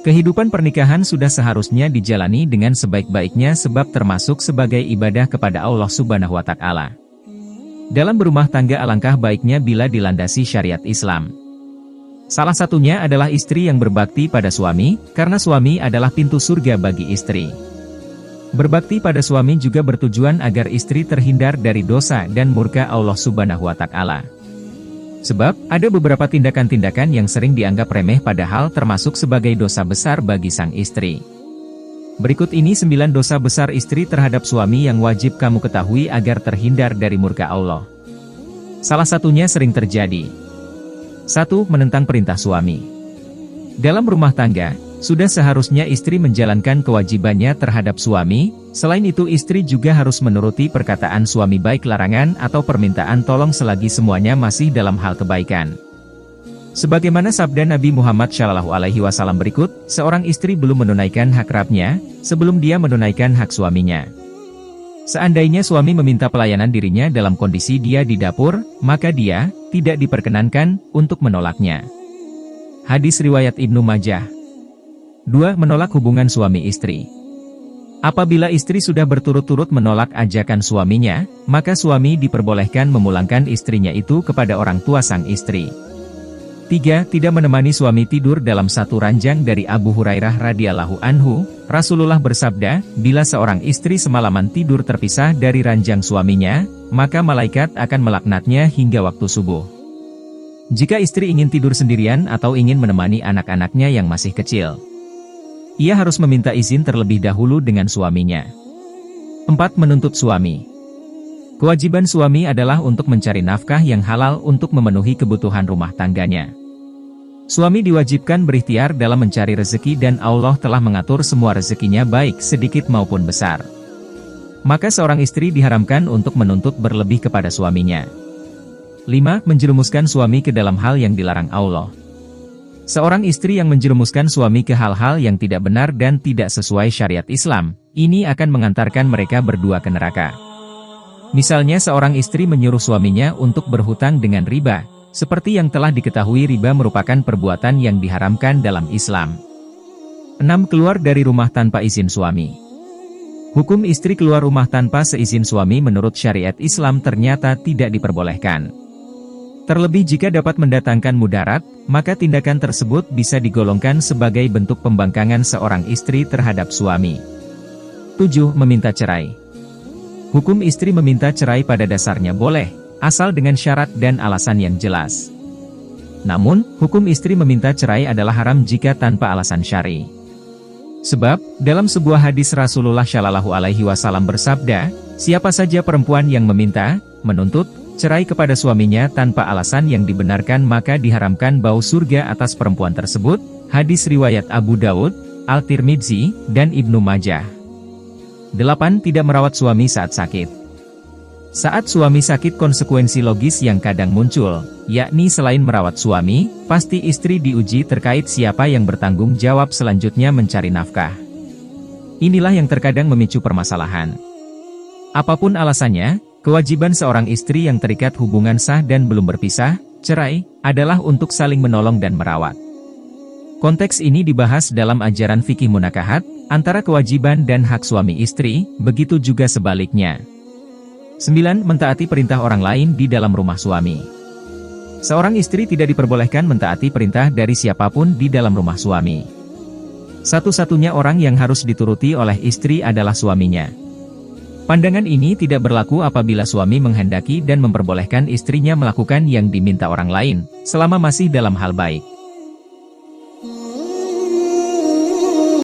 Kehidupan pernikahan sudah seharusnya dijalani dengan sebaik-baiknya sebab termasuk sebagai ibadah kepada Allah Subhanahu wa Ta'ala. Dalam berumah tangga alangkah baiknya bila dilandasi syariat Islam. Salah satunya adalah istri yang berbakti pada suami, karena suami adalah pintu surga bagi istri. Berbakti pada suami juga bertujuan agar istri terhindar dari dosa dan murka Allah Subhanahu wa Ta'ala. Sebab, ada beberapa tindakan-tindakan yang sering dianggap remeh padahal termasuk sebagai dosa besar bagi sang istri. Berikut ini 9 dosa besar istri terhadap suami yang wajib kamu ketahui agar terhindar dari murka Allah. Salah satunya sering terjadi. 1. Menentang perintah suami. Dalam rumah tangga, sudah seharusnya istri menjalankan kewajibannya terhadap suami, selain itu istri juga harus menuruti perkataan suami baik larangan atau permintaan tolong selagi semuanya masih dalam hal kebaikan. Sebagaimana sabda Nabi Muhammad SAW berikut, seorang istri belum menunaikan hak Rabbnya, sebelum dia menunaikan hak suaminya. Seandainya suami meminta pelayanan dirinya dalam kondisi dia di dapur, maka dia tidak diperkenankan untuk menolaknya. Hadis riwayat Ibnu Majah. 2. Menolak hubungan suami istri. Apabila istri sudah berturut-turut menolak ajakan suaminya, maka suami diperbolehkan memulangkan istrinya itu kepada orang tua sang istri. 3. Tidak menemani suami tidur dalam satu ranjang. Dari Abu Hurairah radhiyallahu anhu, Rasulullah bersabda, bila seorang istri semalaman tidur terpisah dari ranjang suaminya, maka malaikat akan melaknatnya hingga waktu subuh. Jika istri ingin tidur sendirian atau ingin menemani anak-anaknya yang masih kecil, ia harus meminta izin terlebih dahulu dengan suaminya. 4. Menuntut suami. Kewajiban suami adalah untuk mencari nafkah yang halal untuk memenuhi kebutuhan rumah tangganya. Suami diwajibkan berikhtiar dalam mencari rezeki dan Allah telah mengatur semua rezekinya baik sedikit maupun besar. Maka seorang istri diharamkan untuk menuntut berlebih kepada suaminya. 5. Menjerumuskan suami ke dalam hal yang dilarang Allah. Seorang istri yang menjerumuskan suami ke hal-hal yang tidak benar dan tidak sesuai syariat Islam, ini akan mengantarkan mereka berdua ke neraka. Misalnya seorang istri menyuruh suaminya untuk berhutang dengan riba, seperti yang telah diketahui riba merupakan perbuatan yang diharamkan dalam Islam. 6. Keluar dari rumah tanpa izin suami. Hukum istri keluar rumah tanpa seizin suami menurut syariat Islam ternyata tidak diperbolehkan. Terlebih jika dapat mendatangkan mudarat, maka tindakan tersebut bisa digolongkan sebagai bentuk pembangkangan seorang istri terhadap suami. 7. Meminta cerai. Hukum istri meminta cerai pada dasarnya boleh, asal dengan syarat dan alasan yang jelas. Namun, hukum istri meminta cerai adalah haram jika tanpa alasan syar'i. Sebab, dalam sebuah hadis Rasulullah SAW bersabda, siapa saja perempuan yang meminta, menuntut, cerai kepada suaminya tanpa alasan yang dibenarkan maka diharamkan bau surga atas perempuan tersebut. Hadis riwayat Abu Daud, Al-Tirmidzi, dan Ibnu Majah. 8. Tidak merawat suami saat sakit. Saat suami sakit konsekuensi logis yang kadang muncul, yakni selain merawat suami, pasti istri diuji terkait siapa yang bertanggung jawab selanjutnya mencari nafkah. Inilah yang terkadang memicu permasalahan. Apapun alasannya, kewajiban seorang istri yang terikat hubungan sah dan belum berpisah, cerai, adalah untuk saling menolong dan merawat. Konteks ini dibahas dalam ajaran fikih munakahat, antara kewajiban dan hak suami istri, begitu juga sebaliknya. 9. Mentaati perintah orang lain di dalam rumah suami. Seorang istri tidak diperbolehkan mentaati perintah dari siapapun di dalam rumah suami. Satu-satunya orang yang harus dituruti oleh istri adalah suaminya. Pandangan ini tidak berlaku apabila suami menghendaki dan memperbolehkan istrinya melakukan yang diminta orang lain, selama masih dalam hal baik.